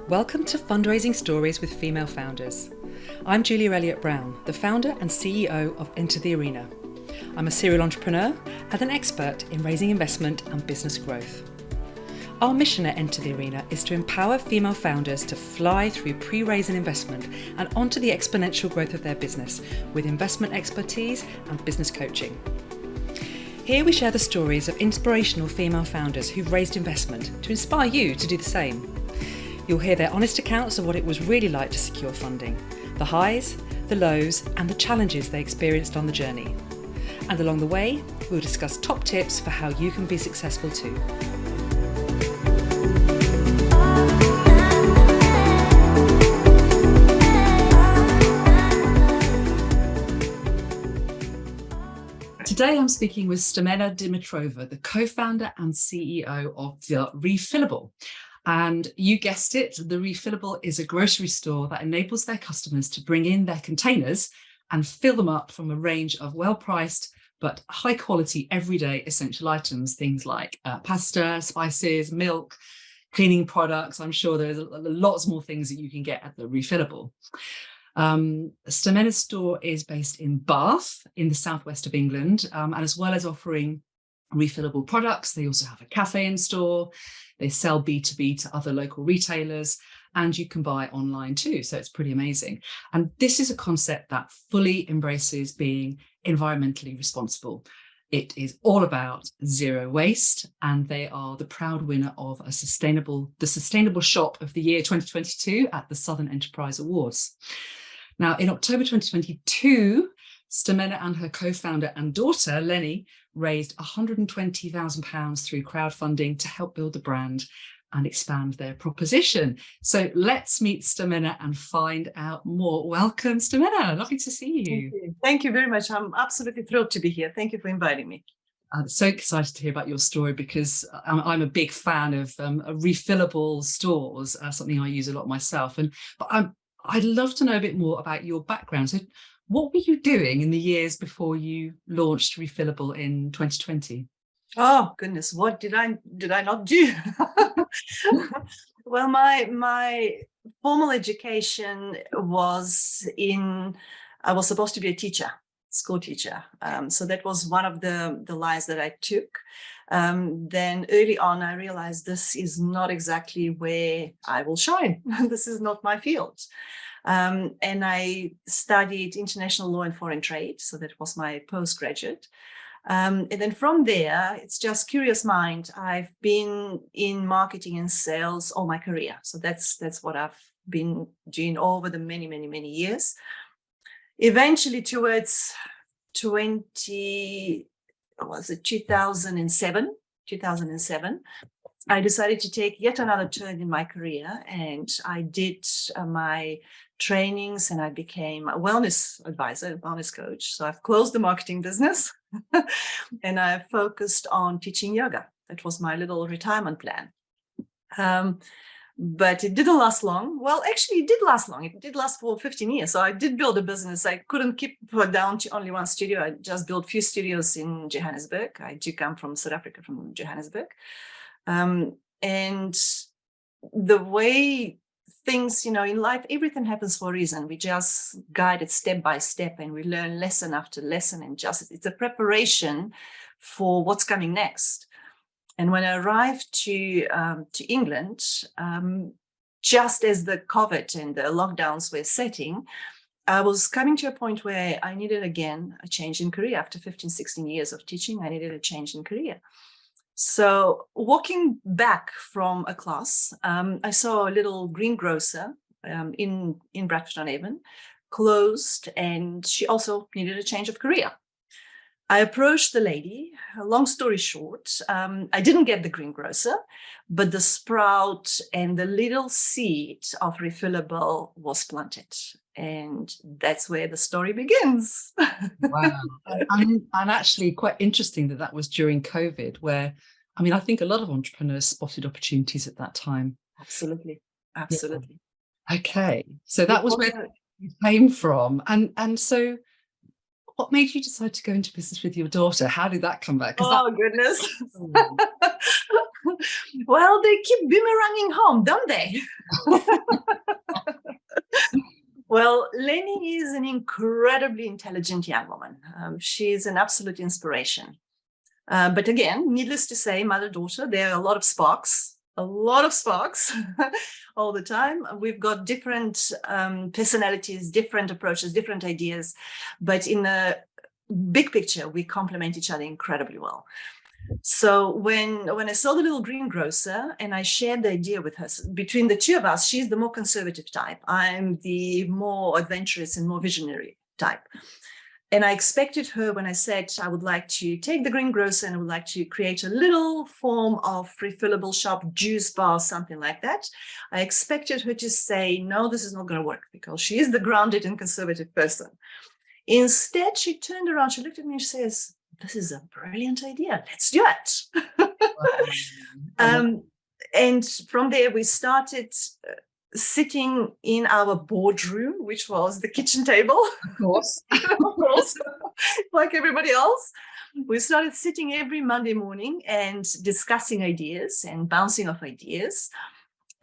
Welcome to Fundraising Stories with Female Founders. I'm Julia Elliott-Brown, the founder and CEO of Enter the Arena. I'm a serial entrepreneur and an expert in raising investment and business growth. Our mission at Enter the Arena is to empower female founders to fly through pre-raise and investment and onto the exponential growth of their business with investment expertise and business coaching. Here we share the stories of inspirational female founders who've raised investment to inspire you to do the same. You'll hear their honest accounts of what it was really like to secure funding, the highs, the lows, and the challenges they experienced on the journey. And along the way, we'll discuss top tips for how you can be successful too. Today I'm speaking with Stamena Dimitrova, the co-founder and CEO of The Refillable. And you guessed it, The Refillable is a grocery store that enables their customers to bring in their containers and fill them up from a range of well-priced but high-quality everyday essential items, things like pasta, spices, milk, cleaning products. I'm sure there's lots more things that you can get at The Refillable. Stamena's store is based in Bath in the southwest of England, and as well as offering refillable products, they also have a cafe in store. They sell B2B to other local retailers, and you can buy online too. So it's pretty amazing. And this is a concept that fully embraces being environmentally responsible. It is all about zero waste, and they are the proud winner of the Sustainable Shop of the Year 2022 at the Southern Enterprise Awards. Now, in October 2022, Stamena and her co-founder and daughter, Lenny, raised £120,000 through crowdfunding to help build the brand and expand their proposition. So let's meet Stamena and find out more. Welcome, Stamena. Lovely to see you. Thank you very much. I'm absolutely thrilled to be here. Thank you for inviting me. I'm so excited to hear about your story because I'm a big fan of refillable stores, something I use a lot myself. But I'd love to know a bit more about your background. So what were you doing in the years before you launched Refillable in 2020? Oh goodness, what did I not do? Well, my formal education was I was supposed to be a teacher, school teacher. So that was one of the lines that I took. Then early on, I realized this is not exactly where I will shine. This is not my field. And I studied international law and foreign trade. So that was my postgraduate. And then from there, it's just curious mind. I've been in marketing and sales all my career. So that's what I've been doing over the many years. Eventually towards 2007, I decided to take yet another turn in my career, and I did my trainings and I became a wellness advisor, a wellness coach. So I've closed the marketing business and I focused on teaching yoga. That was my little retirement plan. But it didn't last long. Well, actually, it did last long. It did last for 15 years. So I did build a business. I couldn't keep it down to only one studio. I just built a few studios in Johannesburg. I do come from South Africa, from Johannesburg. And the way things, in life, everything happens for a reason. We just guide it step by step and we learn lesson after lesson, and just it's a preparation for what's coming next. And when I arrived to England, just as the COVID and the lockdowns were setting, I was coming to a point where I needed again a change in career. After 15, 16 years of teaching, I needed a change in career. So walking back from a class, I saw a little greengrocer in Bradford-on-Avon, closed, and she also needed a change of career. I approached the lady. Long story short, I didn't get the greengrocer, but the sprout and the little seed of Refillable was planted. And that's where the story begins. Wow. And actually quite interesting that was during COVID, where, I think a lot of entrepreneurs spotted opportunities at that time. Absolutely. Yeah. Okay. So that was where you came from. And so what made you decide to go into business with your daughter? How did that come back? Oh, goodness. Well, they keep boomeranging home, don't they? Well, Lenny is an incredibly intelligent young woman. She's an absolute inspiration. But again, needless to say, mother-daughter, there are a lot of sparks all the time. We've got different personalities, different approaches, different ideas, but in the big picture, we complement each other incredibly well. So when I saw the little greengrocer and I shared the idea with her, between the two of us, she's the more conservative type. I'm the more adventurous and more visionary type. And I expected her, when I said I would like to take the greengrocer and I would like to create a little form of refillable shop, juice bar, something like that, I expected her to say, no, this is not going to work, because she is the grounded and conservative person. Instead, she turned around, she looked at me and she says, this is a brilliant idea. Let's do it. And from there, we started sitting in our boardroom, which was the kitchen table. Of course. Of course, like everybody else. We started sitting every Monday morning and discussing ideas and bouncing off ideas.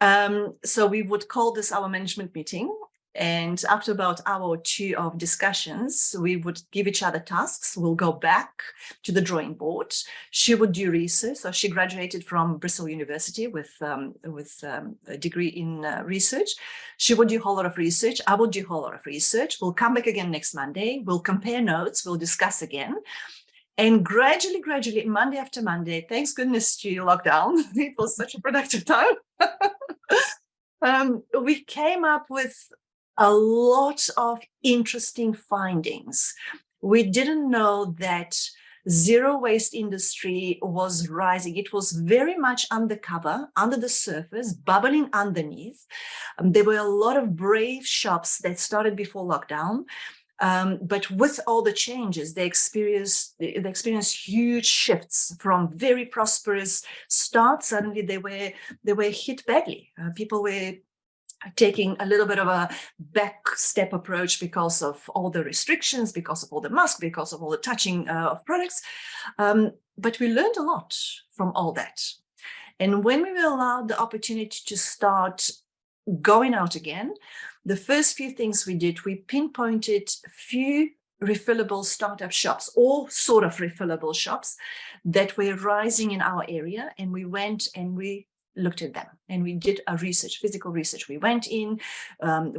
So we would call this our management meeting. And after about an hour or two of discussions, we would give each other tasks. We'll go back to the drawing board. She would do research. So she graduated from Bristol University with a degree in research. She would do a whole lot of research. I would do a whole lot of research. We'll come back again next Monday. We'll compare notes. We'll discuss again. And gradually, Monday after Monday, thanks goodness to lockdown, it was such a productive time. We came up with a lot of interesting findings. We didn't know that zero waste industry was rising. It was very much undercover, under the surface, bubbling underneath. There were a lot of brave shops that started before lockdown. But with all the changes, they experienced huge shifts from very prosperous start. Suddenly they were hit badly. People were taking a little bit of a back step approach because of all the restrictions, because of all the masks, because of all the touching of products. But we learned a lot from all that. And when we were allowed the opportunity to start going out again, the first few things we did, we pinpointed a few refillable startup shops, all sort of refillable shops that were rising in our area. And we went and we looked at them and we did a research, physical research. We went in,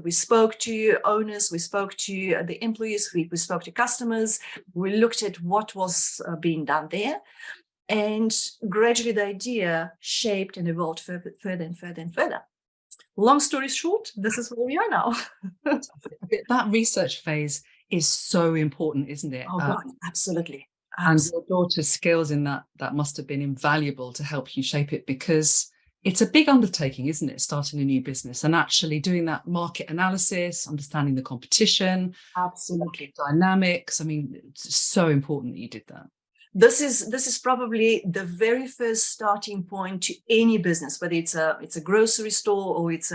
we spoke to owners, we spoke to the employees, we spoke to customers, we looked at what was being done there. And gradually the idea shaped and evolved further and further and further. Long story short, this is where we are now. That research phase is so important, isn't it? Oh, God, absolutely. And your daughter's skills in that must have been invaluable to help you shape it, because it's a big undertaking, isn't it? Starting a new business and actually doing that market analysis, understanding the competition, absolutely, dynamics. I mean, it's so important that you did that. This is probably the very first starting point to any business, whether it's a grocery store or it's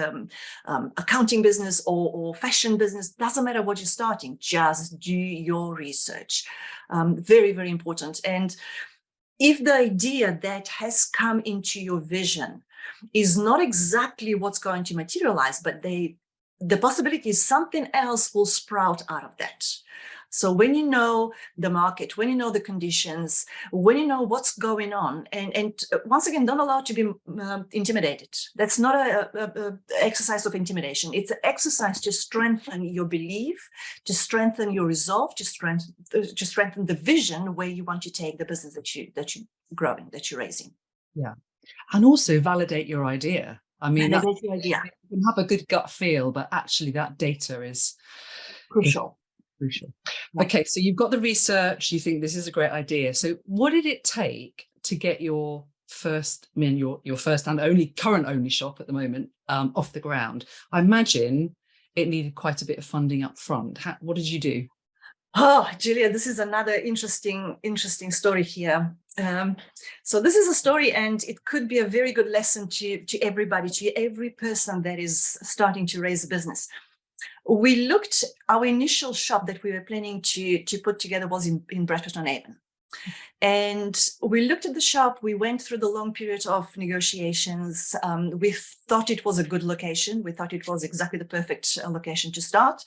accounting business or fashion business. Doesn't matter what you're starting, just do your research. Very, very important. And if the idea that has come into your vision is not exactly what's going to materialize, but the possibility is something else will sprout out of that. So when you know the market, when you know the conditions, when you know what's going on, and once again, don't allow it to be intimidated. That's not a exercise of intimidation. It's an exercise to strengthen your belief, to strengthen your resolve, to strengthen the vision where you want to take the business that you're growing, that you're raising. Yeah, and also validate your idea. I mean, validate your idea. You can have a good gut feel, but actually that data is crucial. Crucial. Okay, so you've got the research, you think this is a great idea. So what did it take to get your first, your first and current only shop at the moment off the ground? I imagine it needed quite a bit of funding up front. What did you do? Oh, Julia, this is another interesting story here. So this is a story, and it could be a very good lesson to everybody, to every person that is starting to raise a business. We looked, our initial shop that we were planning to put together was in Bradford-on-Avon. And we looked at the shop. We went through the long period of negotiations. We thought it was a good location. We thought it was exactly the perfect location to start.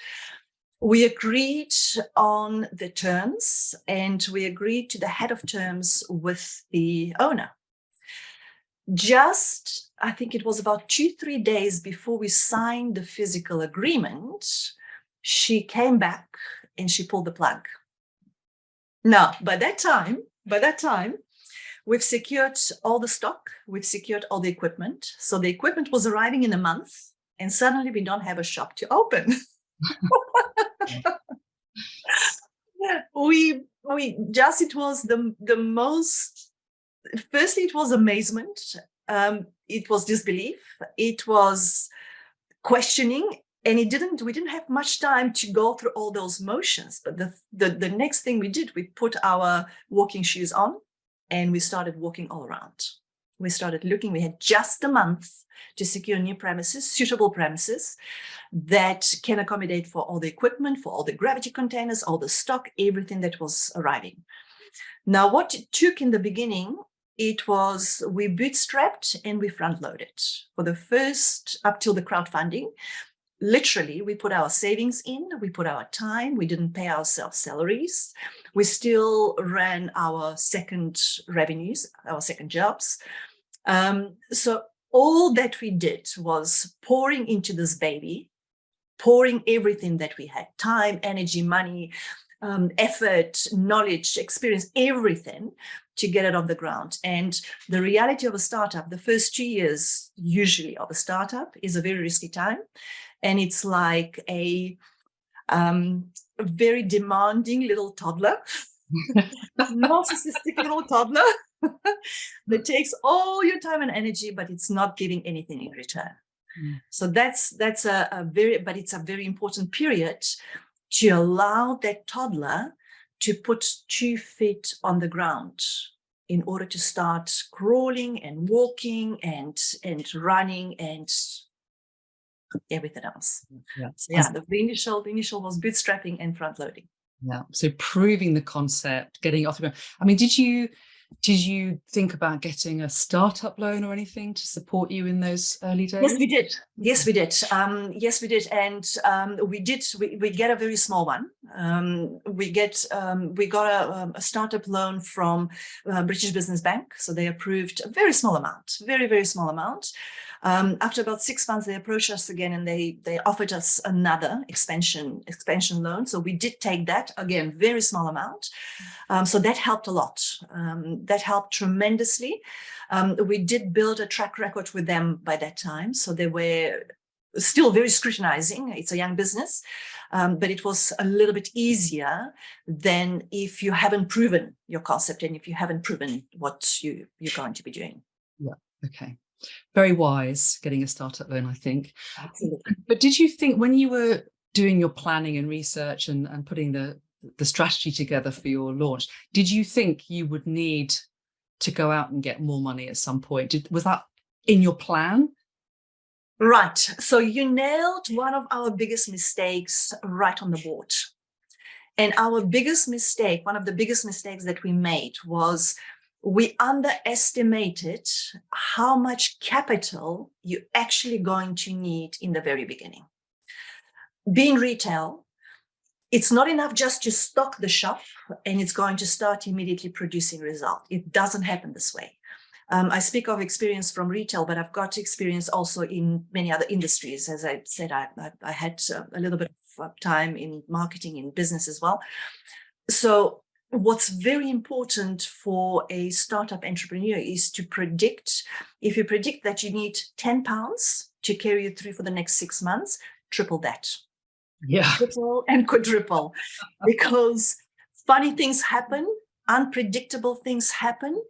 We agreed on the terms, and we agreed to the head of terms with the owner. Just, I think it was about 2-3 days before we signed the physical agreement, she came back and she pulled the plug. Now, by that time, we've secured all the stock, we've secured all the equipment. So the equipment was arriving in a month, and suddenly we don't have a shop to open. It was the most, firstly, it was amazement. It was disbelief. It was questioning. And we didn't have much time to go through all those motions. But the next thing we did, we put our walking shoes on and we started walking all around. We started looking. We had just a month to secure new premises, suitable premises that can accommodate for all the equipment, for all the gravity containers, all the stock, everything that was arriving. Now, what it took in the beginning, it was we bootstrapped and we front loaded for the first up till the crowdfunding. Literally, we put our savings in, we put our time, we didn't pay ourselves salaries. We still ran our second revenues, our second jobs. So all that we did was pouring into this baby, pouring everything that we had, time, energy, money, effort, knowledge, experience, everything to get it on the ground. And the reality of a startup, the first 2 years usually of a startup is a very risky time. And it's like a very demanding little toddler, narcissistic little toddler that takes all your time and energy, but it's not giving anything in return. So that's a very important period to allow that toddler to put 2 feet on the ground in order to start crawling and walking and running and everything else. The initial was bootstrapping and front loading. Yeah. So proving the concept, getting it off the ground. I mean, did you think about getting a startup loan or anything to support you in those early days? Yes, we did. And we get a very small one. We got a startup loan from British Business Bank. So they approved a very small amount, very, very small amount. After about 6 months, they approached us again and they offered us another expansion loan. So we did take that, again, very small amount. So that helped a lot. That helped tremendously. We did build a track record with them by that time. So they were still very scrutinizing. It's a young business, but it was a little bit easier than if you haven't proven your concept and if you haven't proven what you're going to be doing. Yeah. Okay. Very wise getting a startup loan, I think. Absolutely. But did you think when you were doing your planning and research and putting the strategy together for your launch, did you think you would need to go out and get more money at some point? Was that in your plan? Right. So you nailed one of our biggest mistakes right on the board. And one of the biggest mistakes that we made was we underestimated how much capital you're actually going to need in the very beginning. Being retail, it's not enough just to stock the shop and it's going to start immediately producing result. It doesn't happen this way. I speak of experience from retail, but I've got experience also in many other industries. As I said, I had a little bit of time in marketing, in business as well. So what's very important for a startup entrepreneur is to predict. If you predict that you need £10 to carry you through for the next 6 months, triple that. Yeah. Triple and quadruple, because funny things happen, unpredictable things happen.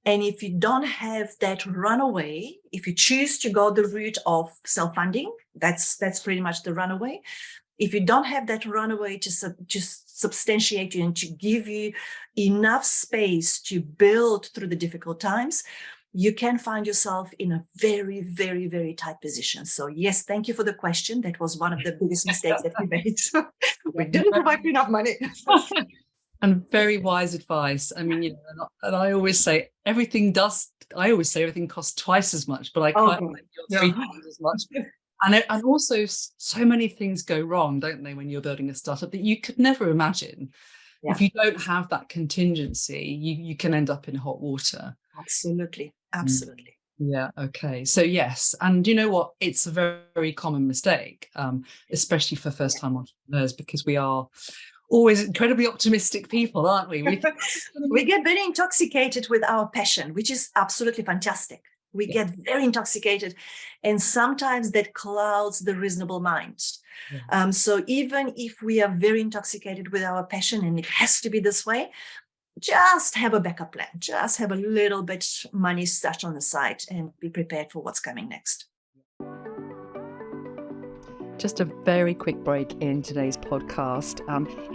And if you don't have that runaway, if you choose to go the route of self-funding, that's pretty much the runaway. If you don't have that runaway to substantiate you and to give you enough space to build through the difficult times, you can find yourself in a very, very, very tight position. So yes, thank you for the question. That was one of the biggest mistakes that we made. We didn't provide enough money. And very wise advice. I mean, and I always say everything costs twice as much, but I Oh, quite like your three yeah. times as much. And also so many things go wrong, don't they, when you're building a startup that you could never imagine. Yeah, If you don't have that contingency, you can end up in hot water. absolutely. Mm. Absolutely. Yeah. Okay. So yes, and you know what? It's a very, very common mistake, especially for first-time entrepreneurs, because we are always incredibly optimistic people, aren't we? We think it's going to We be get very intoxicated with our passion, which is absolutely fantastic. We yeah, get very intoxicated, and sometimes that clouds the reasonable mind. yeah. So even if we are very intoxicated with our passion and it has to be this way, just have a backup plan. Just have a little bit money stashed on the side and be prepared for what's coming next. Just a very quick break in today's podcast.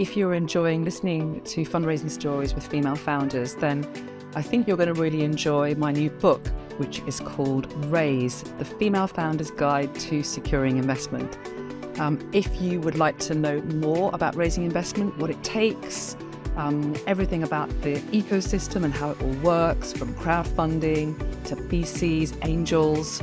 If you're enjoying listening to fundraising stories with female founders, then I think you're going to really enjoy my new book, which is called Raise, the Female Founder's Guide to Securing Investment. If you would like to know more about raising investment, what it takes, everything about the ecosystem and how it all works, from crowdfunding to VCs, angels,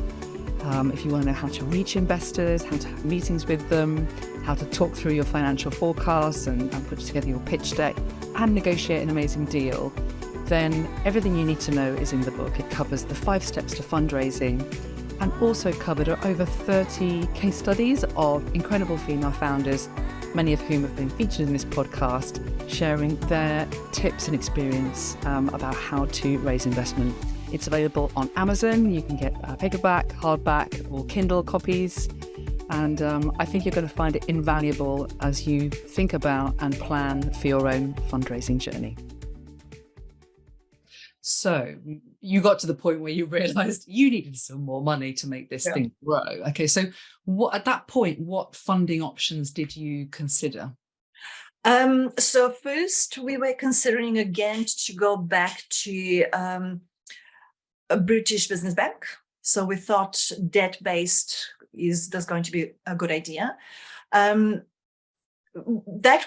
if you want to know how to reach investors, how to have meetings with them, how to talk through your financial forecasts and put together your pitch deck and negotiate an amazing deal, then everything you need to know is in the book. It covers the 5 steps to fundraising and also covered over 30 case studies of incredible female founders, many of whom have been featured in this podcast, sharing their tips and experience about how to raise investment. It's available on Amazon. You can get paperback, hardback, or Kindle copies. And I think you're going to find it invaluable as you think about and plan for your own fundraising journey. So you got to the point where you realized you needed some more money to make this thing grow. Okay. So at that point, what funding options did you consider? So first we were considering again to go back to a British business bank. So we thought debt-based that's going to be a good idea. That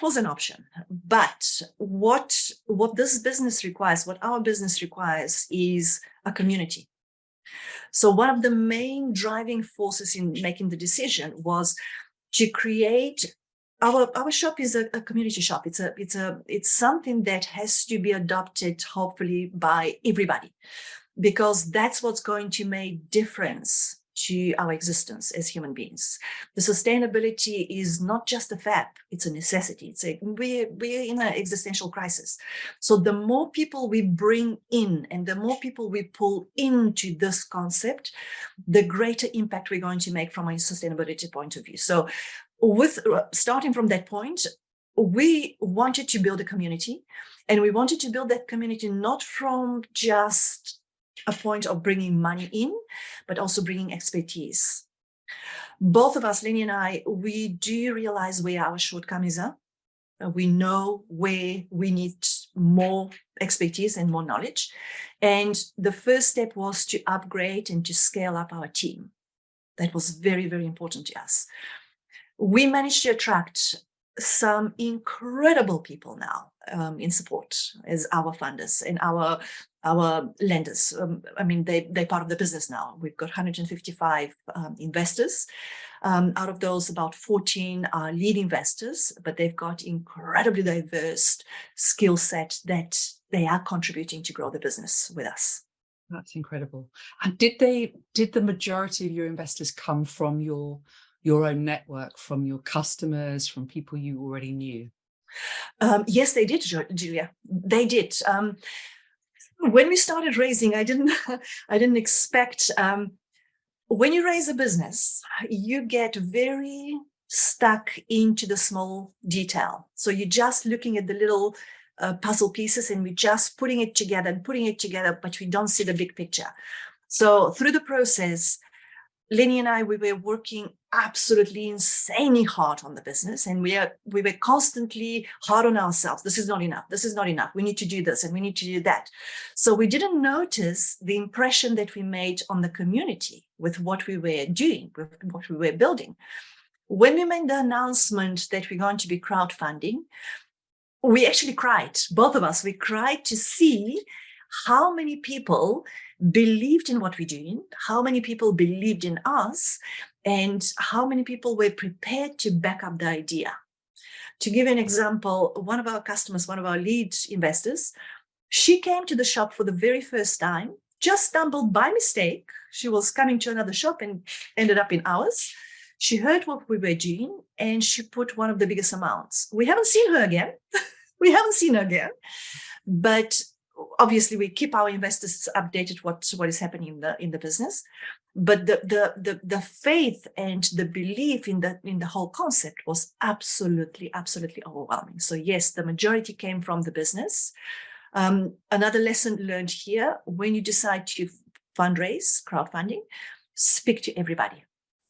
was an option. But what this business requires, what our business requires, is a community. So one of the main driving forces in making the decision was to create our shop is a community shop. It's something that has to be adopted, hopefully, by everybody, because that's what's going to make difference to our existence as human beings. The sustainability is not just a fad, it's a necessity. We're in an existential crisis. So the more people we bring in and the more people we pull into this concept, the greater impact we're going to make from a sustainability point of view. So with starting from that point, we wanted to build a community, and we wanted to build that community not from just a point of bringing money in, but also bringing expertise. Both of us, Lenny and I, we do realize where our shortcomings are. We know where we need more expertise and more knowledge. And the first step was to upgrade and to scale up our team. That was very, very important to us. We managed to attract some incredible people now in support as our funders and our lenders. I mean, they're part of the business now. We've got 155 investors. Out of those, about 14 are lead investors, but they've got incredibly diverse skill set that they are contributing to grow the business with us. That's incredible. And did the majority of your investors come from your own network, from your customers, from people you already knew? Yes, they did, Julia. They did. When we started raising, I didn't expect. When you raise a business, you get very stuck into the small detail. So you're just looking at the little puzzle pieces, and we're just putting it together, but we don't see the big picture. So through the process, Lenny and I, we were working absolutely insanely hard on the business, and we were constantly hard on ourselves. This is not enough. This is not enough. We need to do this and we need to do that. So we didn't notice the impression that we made on the community with what we were doing, with what we were building. When we made the announcement that we're going to be crowdfunding, we actually cried, both of us. We cried to see how many people believed in what we're doing, how many people believed in us, and how many people were prepared to back up the idea. To give an example, one of our customers, one of our lead investors, she came to the shop for the very first time, just stumbled by mistake. She was coming to another shop and ended up in ours. She heard what we were doing and she put one of the biggest amounts. We haven't seen her again. But obviously we keep our investors updated what is happening in the business. But the faith and the belief in the whole concept was absolutely overwhelming. So yes, the majority came from the business. Another lesson learned here: when you decide to fundraise, crowdfunding, speak to everybody.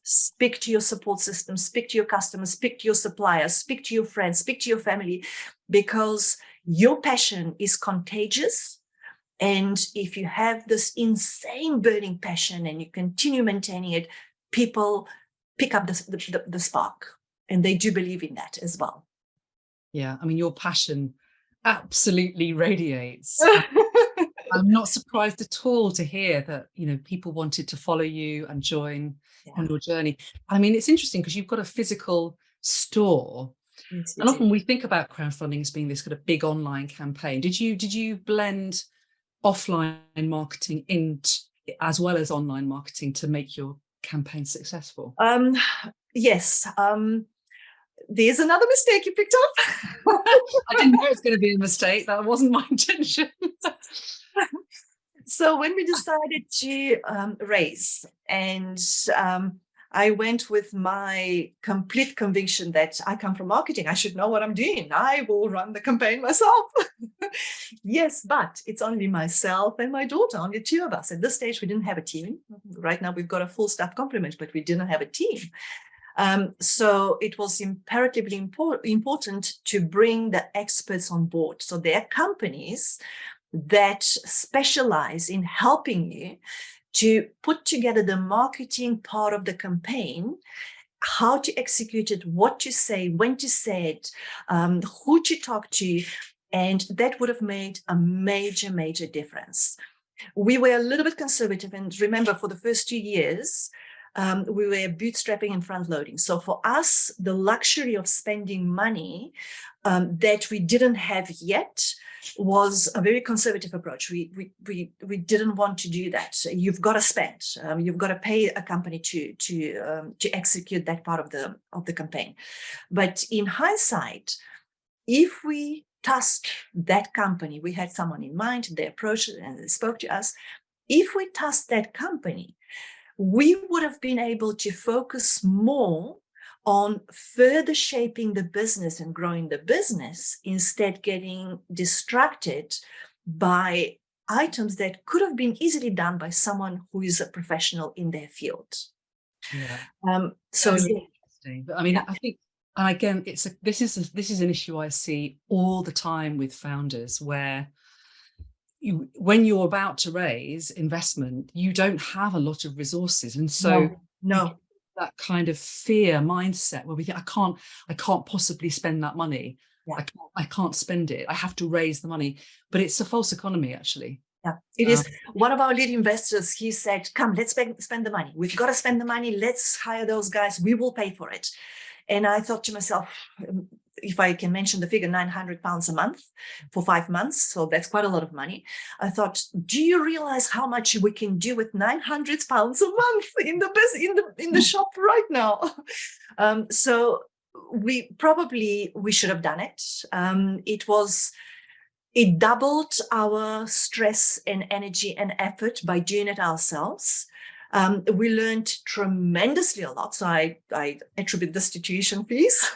Speak to your support system, speak to your customers, speak to your suppliers, speak to your friends, speak to your family, because your passion is contagious. And if you have this insane burning passion and you continue maintaining it, people pick up the spark, and they do believe in that as well. Yeah, I mean, your passion absolutely radiates. I'm not surprised at all to hear that, people wanted to follow you and join on your journey. I mean, it's interesting because you've got a physical store. Yes, and often we think about crowdfunding as being this kind of big online campaign. Did you blend offline marketing as well as online marketing to make your campaign successful? Yes. There's another mistake you picked up. I didn't know it was going to be a mistake. That wasn't my intention. So when we decided to raise, and I went with my complete conviction that I come from marketing, I should know what I'm doing. I will run the campaign myself. Yes, but it's only myself and my daughter, only two of us. At this stage, we didn't have a team. Right now, we've got a full staff complement, but we didn't have a team. So it was imperatively important to bring the experts on board. So there are companies that specialize in helping you to put together the marketing part of the campaign, how to execute it, what to say, when to say it, who to talk to, and that would have made a major difference. We were a little bit conservative, and remember, for the first 2 years, we were bootstrapping and front loading. So for us, the luxury of spending money that we didn't have yet was a very conservative approach. We didn't want to do that. You've got to spend. You've got to pay a company to execute that part of the campaign. But in hindsight, if we tasked that company, we had someone in mind, they approached and they spoke to us. If we tasked that company, we would have been able to focus more on further shaping the business and growing the business, instead getting distracted by items that could have been easily done by someone who is a professional in their field. Yeah. So interesting. But I mean, I think, and again, this is an issue I see all the time with founders, where when you're about to raise investment, you don't have a lot of resources, and so no. That kind of fear mindset where we think, I can't possibly spend that money. Yeah. I can't spend it. I have to raise the money. But it's a false economy, actually. Yeah, it is. One of our lead investors, he said, come, let's spend the money. We've got to spend the money. Let's hire those guys. We will pay for it. And I thought to myself, if I can mention the figure, £900 a month for 5 months. So that's quite a lot of money. I thought, do you realize how much we can do with £900 a month in the shop right now? So we should have done it. It doubled our stress and energy and effort by doing it ourselves. We learned tremendously a lot. So I attribute this to tuition fees.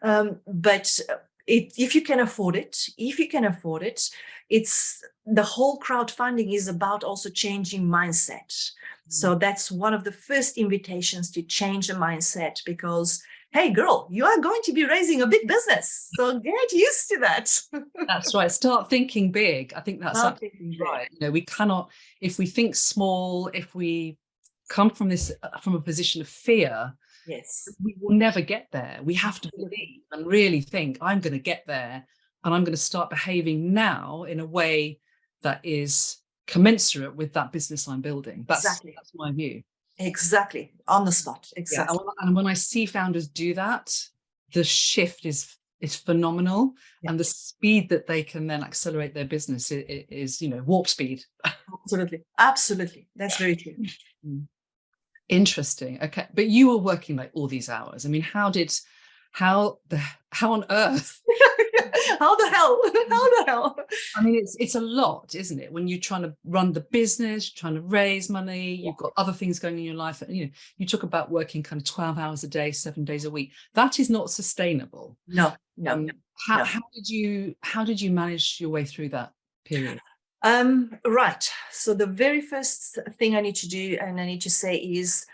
But if you can afford it, it's the whole crowdfunding is about also changing mindset. So that's one of the first invitations to change the mindset, because, hey, girl, you are going to be raising a big business. So get used to that. That's right. Start thinking big. I think that's right. We cannot, if we think small, if we come from a position of fear, Yes. We will never get there. We have to believe and really think, I'm going to get there, and I'm going to start behaving now in a way that is commensurate with that business I'm building. That's my view. Exactly. On the spot. Yeah. Exactly. And when I see founders do that, the shift is phenomenal. Yeah. And the speed that they can then accelerate their business is, warp speed. Absolutely. Absolutely. That's very true. Interesting. Okay. But you were working like all these hours. I mean, how on earth? How the hell? How the hell? I mean, it's a lot, isn't it? When you're trying to run the business, you're trying to raise money, you've got other things going in your life. And, you talk about working kind of 12 hours a day, 7 days a week. That is not sustainable. No. How did you manage your way through that period? Right. So the very first thing I need to do, and I need to say, is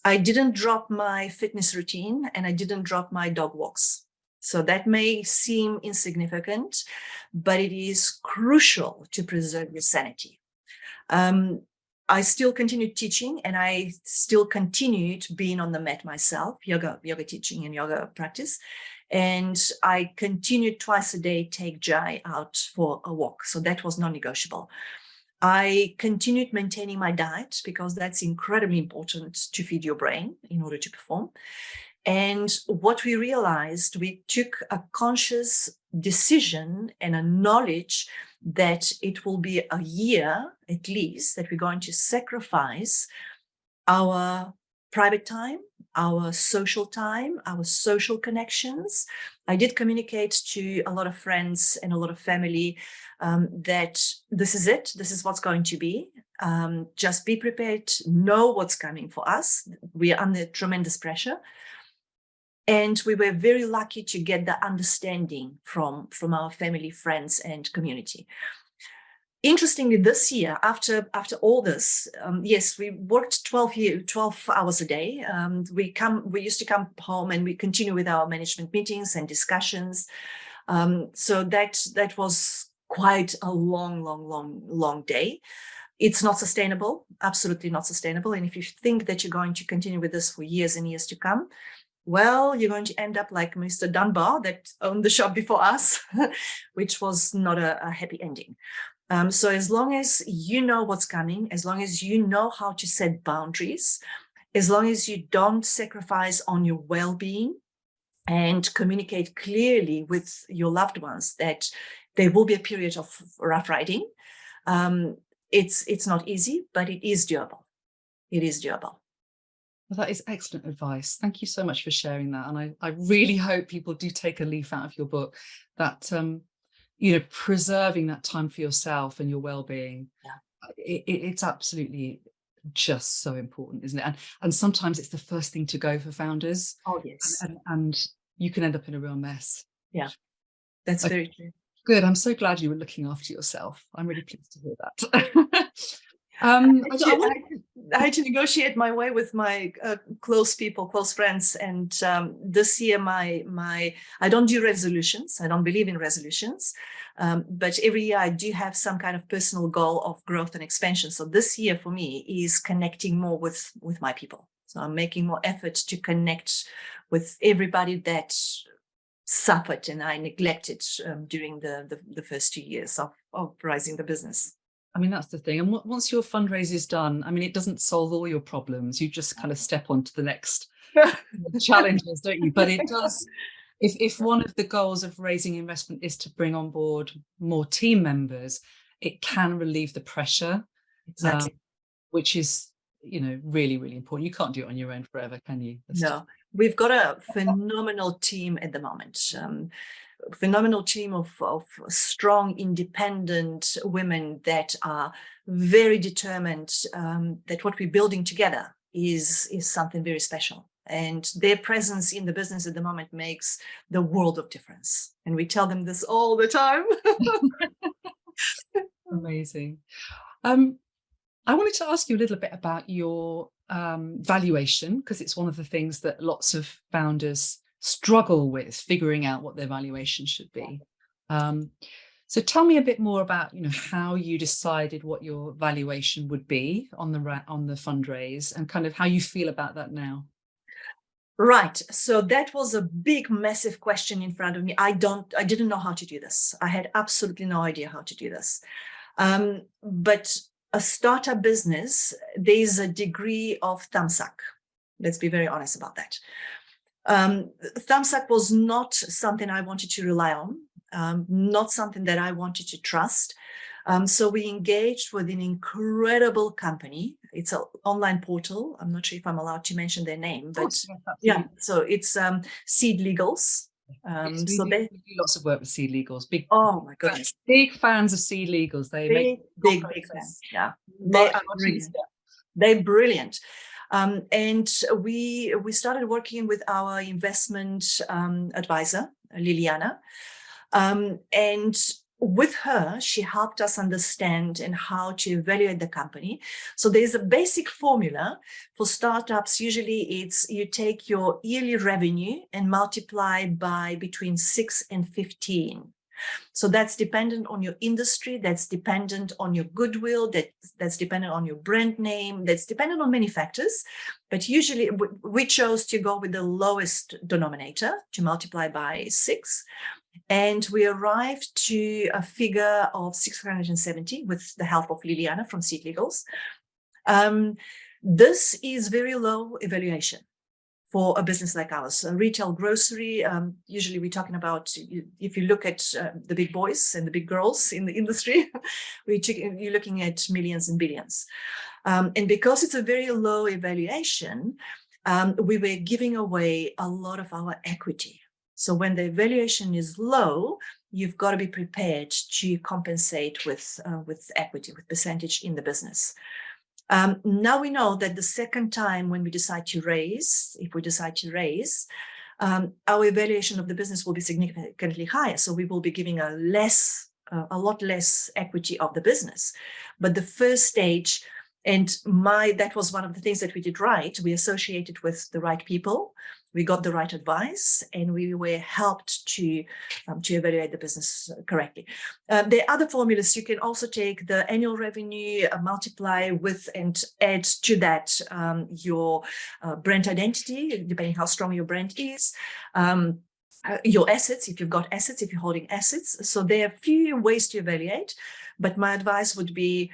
I didn't drop my fitness routine and I didn't drop my dog walks. So that may seem insignificant, but it is crucial to preserve your sanity. I still continued teaching, and I still continued being on the mat myself, yoga teaching and yoga practice. And I continued twice a day, take Jai out for a walk. So that was non-negotiable. I continued maintaining my diet, because that's incredibly important to feed your brain in order to perform. And what we realized, we took a conscious decision and a knowledge that it will be a year at least that we're going to sacrifice our private time, our social time, our social connections. I did communicate to a lot of friends and a lot of family that this is it. This is what's going to be. Just be prepared, know what's coming for us. We are under tremendous pressure. And we were very lucky to get the understanding from our family, friends, and community. Interestingly, this year, after all this, yes, we worked 12 hours a day. We used to come home and we continue with our management meetings and discussions. So that was quite a long day. It's not sustainable, absolutely not sustainable. And if you think that you're going to continue with this for years and years to come, well, you're going to end up like Mr. Dunbar that owned the shop before us, which was not a happy ending. So as long as you know what's coming, as long as you know how to set boundaries, as long as you don't sacrifice on your well-being and communicate clearly with your loved ones that there will be a period of rough riding, it's not easy, but it is doable. It is doable. Well, that is excellent advice. Thank you so much for sharing that. And I really hope people do take a leaf out of your book, that, preserving that time for yourself and your well-being, it's absolutely just so important, isn't it? And sometimes it's the first thing to go for founders. Oh, yes. And you can end up in a real mess. Yeah, that's very true. Good. I'm so glad you were looking after yourself. I'm really pleased to hear that. I had to negotiate my way with my close people, close friends, and this year I don't do resolutions. I don't believe in resolutions, but every year I do have some kind of personal goal of growth and expansion. So this year for me is connecting more with my people. So I'm making more effort to connect with everybody that suffered and I neglected during the first 2 years of rising the business. I mean, that's the thing. And once your fundraise is done, I mean, it doesn't solve all your problems. You just kind of step on to the next challenges, don't you? But it does. If one of the goals of raising investment is to bring on board more team members, it can relieve the pressure, exactly, which is, really, really important. You can't do it on your own forever, can you? No, we've got a phenomenal team at the moment. Phenomenal team of strong, independent women that are very determined that what we're building together is something very special. And their presence in the business at the moment makes the world of difference. And we tell them this all the time. Amazing. I wanted to ask you a little bit about your valuation, because it's one of the things that lots of founders struggle with, figuring out what their valuation should be. So tell me a bit more about, how you decided what your valuation would be on the fundraise, and kind of how you feel about that now. Right. So that was a big, massive question in front of me. I didn't know how to do this. I had absolutely no idea how to do this. But a startup business, there's a degree of thumbsuck. Let's be very honest about that. Thumbsuck was not something I wanted to rely on, not something that I wanted to trust. So we engaged with an incredible company. It's an online portal. I'm not sure if I'm allowed to mention their name, but yeah, so it's Seed Legals. Yes, So we do lots of work with Seed Legals. oh my goodness, Big fans of Seed Legals. They make big fans. Yeah, they are brilliant. They're brilliant. And we started working with our investment advisor, Liliana. And with her, she helped us understand and how to evaluate the company. So there's a basic formula for startups. Usually it's you take your yearly revenue and multiply by between 6 and 15. So that's dependent on your industry, that's dependent on your goodwill, that's dependent on your brand name, that's dependent on many factors. But usually we chose to go with the lowest denominator to multiply by 6. And we arrived to a figure of 670 with the help of Liliana from Seed Legals. This is very low evaluation for a business like ours. A retail grocery, usually we're talking about, if you look at the big boys and the big girls in the industry, you're looking at millions and billions. And because it's a very low evaluation, we were giving away a lot of our equity. So when the evaluation is low, you've got to be prepared to compensate with equity, with percentage in the business. Now we know that the second time when we decide to raise, if we decide to raise, our evaluation of the business will be significantly higher. So we will be giving a lot less equity of the business. But the first stage, and that was one of the things that we did right. We associated with the right people. We got the right advice, and we were helped to evaluate the business correctly. There are other formulas. You can also take the annual revenue, multiply with, and add to that your brand identity, depending how strong your brand is. Your assets, if you've got assets, if you're holding assets. So there are a few ways to evaluate, but my advice would be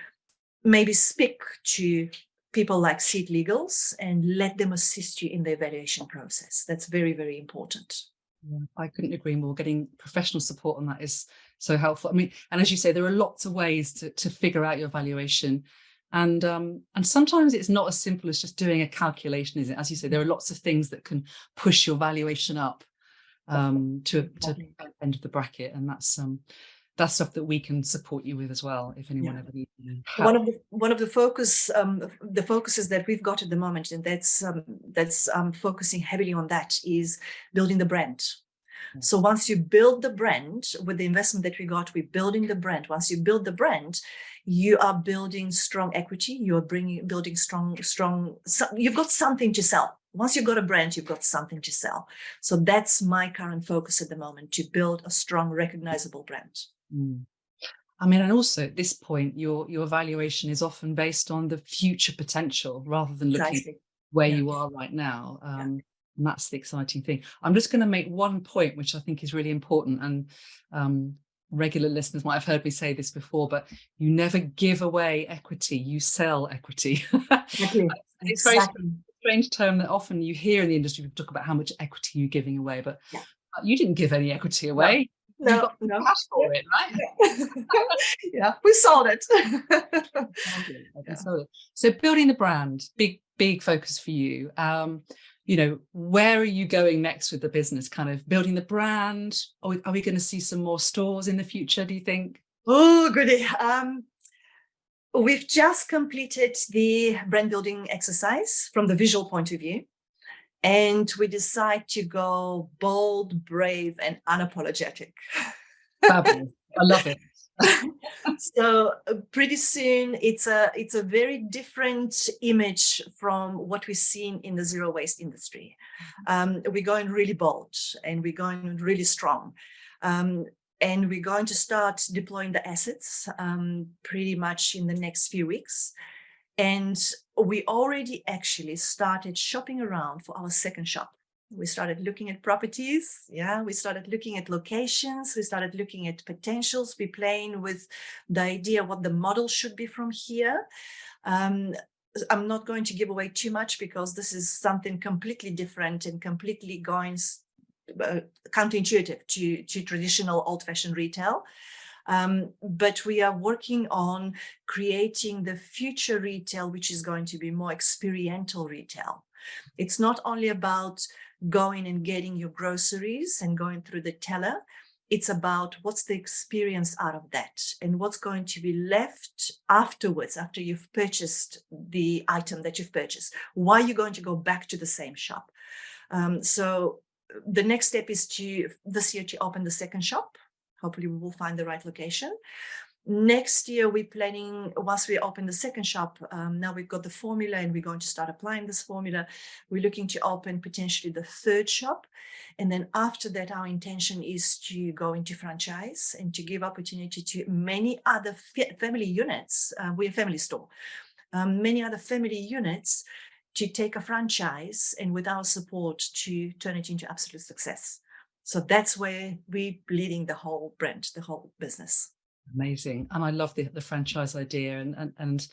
maybe speak to people like Seed Legals and let them assist you in the evaluation process. That's very, very important. Yeah, I couldn't agree more. Getting professional support on that is so helpful. I mean, and as you say, there are lots of ways to figure out your valuation. And sometimes it's not as simple as just doing a calculation, is it? As you say, there are lots of things that can push your valuation up to the end of the bracket. And that's stuff that we can support you with as well, if anyone ever needs help. One of the focuses that we've got at the moment, and that's focusing heavily on that, is building the brand. So once you build the brand, with the investment that we got, we're building the brand. Once you build the brand, you are building strong equity. You're building strong. You've got something to sell. Once you've got a brand, you've got something to sell. So that's my current focus at the moment, to build a strong, recognizable brand. I mean, and also at this point, your evaluation is often based on the future potential rather than looking at where you are right now. And that's the exciting thing. I'm just going to make one point, which I think is really important. And regular listeners might have heard me say this before, but you never give away equity, you sell equity. It's a very strange term that often you hear in the industry. People talk about how much equity you're giving away, but you didn't give any equity away. No. You got cash for it, right? We sold it. So building the brand, big focus for you. Where are you going next with the business? Kind of building the brand. Are we going to see some more stores in the future, do you think? Oh, goody. We've just completed the brand building exercise from the visual point of view. And we decide to go bold, brave, and unapologetic. Fabulous. I love it. So pretty soon, it's a very different image from what we've seen in the zero waste industry. We're going really bold, and we're going really strong. And we're going to start deploying the assets pretty much in the next few weeks. And we already actually started shopping around for our second shop. We started looking at properties. Yeah, we started looking at locations. We started looking at potentials. We playing with the idea what the model should be from here. I'm not going to give away too much because this is something completely different and completely going counterintuitive to traditional old-fashioned retail. But we are working on creating the future retail, which is going to be more experiential retail. It's not only about going and getting your groceries and going through the teller. It's about what's the experience out of that and what's going to be left afterwards, after you've purchased the item that you've purchased. Why are you going to go back to the same shop? So the next step is this year to open the second shop. Hopefully we will find the right location. Next year, we're planning, once we open the second shop, now we've got the formula and we're going to start applying this formula. We're looking to open potentially the third shop. And then after that, our intention is to go into franchise and to give opportunity to many other family units. We're a family store. Many other family units to take a franchise and with our support to turn it into absolute success. So that's where we're leading the whole brand, the whole business. Amazing. And I love the franchise idea and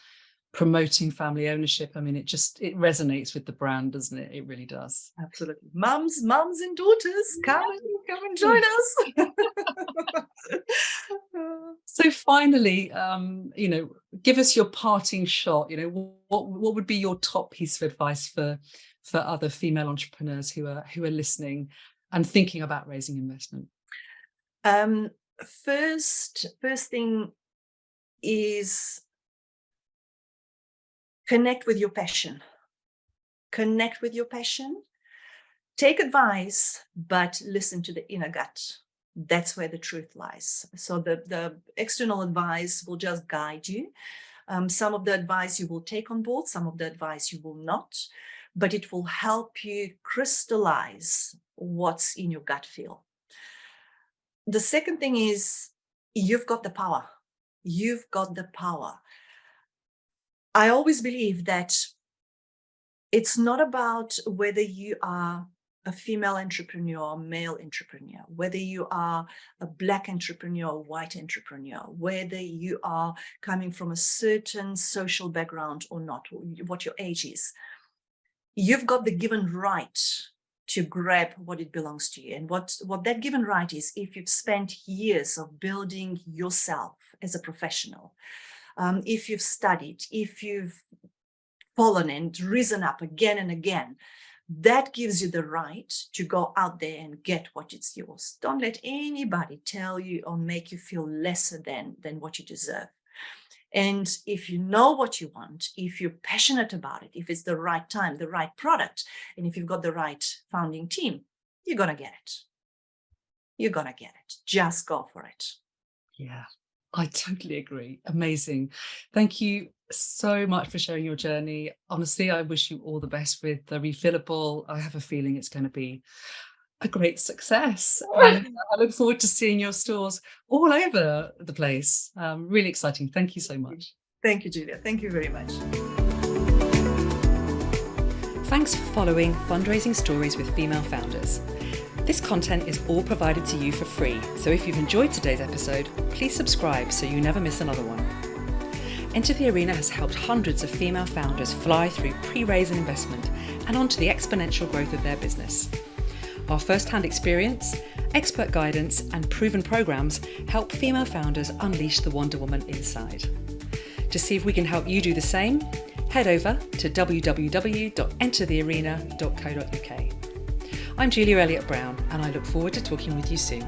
promoting family ownership. I mean, it resonates with the brand, doesn't it? It really does. Absolutely. Mums and daughters, come and join us. So finally, give us your parting shot. What would be your top piece of advice for other female entrepreneurs who are listening and thinking about raising investment? First thing is connect with your passion. Connect with your passion. Take advice, but listen to the inner gut. That's where the truth lies. So the external advice will just guide you. Some of the advice you will take on board, some of the advice you will not, but it will help you crystallize what's in your gut feel. The second thing is you've got the power. You've got the power. I always believe that it's not about whether you are a female entrepreneur, male entrepreneur, whether you are a Black entrepreneur, white entrepreneur, whether you are coming from a certain social background or not, what your age is. You've got the given right to grab what it belongs to you. And what that given right is, if you've spent years of building yourself as a professional, if you've studied, if you've fallen and risen up again and again, that gives you the right to go out there and get what is yours. Don't let anybody tell you or make you feel lesser than what you deserve. And if you know what you want, if you're passionate about it, if it's the right time, the right product, and if you've got the right founding team, you're going to get it. You're going to get it. Just go for it. Yeah, I totally agree. Amazing. Thank you so much for sharing your journey. Honestly, I wish you all the best with The Refillable. I have a feeling it's going to be a great success. And I look forward to seeing your stores all over the place. Really exciting. Thank you so much. Thank you, Julia. Thank you very much. Thanks for following Fundraising Stories with Female Founders. This content is all provided to you for free, so if you've enjoyed today's episode, please subscribe so you never miss another one. Enter the Arena has helped hundreds of female founders fly through pre-raise and investment and onto the exponential growth of their business. Our first-hand experience, expert guidance, and proven programs help female founders unleash the Wonder Woman inside. To see if we can help you do the same, head over to www.enterthearena.co.uk. I'm Julia Elliott Brown, and I look forward to talking with you soon.